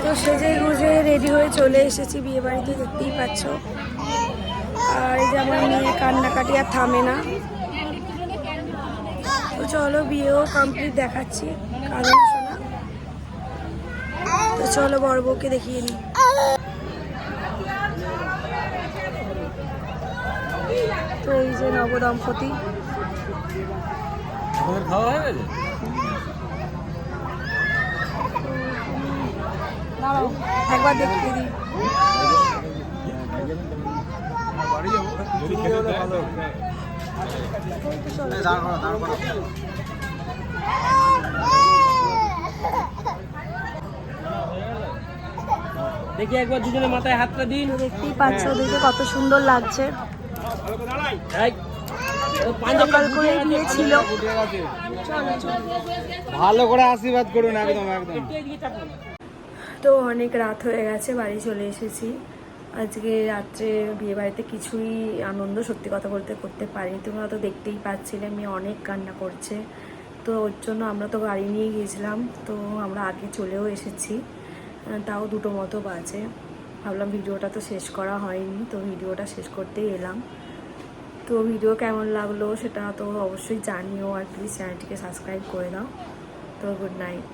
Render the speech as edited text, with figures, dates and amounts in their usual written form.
তো সেজে গুজে রেডি হয়ে চলে এসেছি বিয়ে বাড়িতে, দেখতেই পাচ্ছ। আর এই যে আমার মেয়ে কান্নাকাটি আর থামে না। তো চলো বিয়েও কমপ্লিট দেখাচ্ছি কারণ শোনা। তো চলো বড় বউকে দেখিয়ে নিই। তো এই যে নবদম্পতি। খাওয়া হয়ে গেছে? দাঁড়াও একবার দেখিয়ে দিই। দেখি একবার দুজনে মাথায় হাতটা দিন। দেখতেই পাচ্ছ দেখে কত সুন্দর লাগছে। সকাল করে বিয়ে ছিল। ভালো করে আশীর্বাদ করুন, একদম একদম। তো অনেক রাত হয়ে গেছে, বাড়ি চলে এসেছি। আজকে রাত্রে বিয়ে বাড়িতে কিছুই আনন্দ সত্যি কথা বলতে করতে পারিনি। তোমরা তো দেখতেই পাচ্ছিলে মেয়ে অনেক কান্না করছে। তো ওর জন্য আমরা তো গাড়ি নিয়ে গিয়েছিলাম, তো আমরা আগে চলেও এসেছি। তাও 2টো মতো বাজে। ভাবলাম ভিডিওটা তো শেষ করা হয়নি, তো ভিডিওটা শেষ করতেই এলাম। তো ভিডিও কেমন লাগলো সেটা তো অবশ্যই জানিও, আর প্লিজ চ্যানেলটিকে সাবস্ক্রাইব করে দাও। তো গুড নাইট।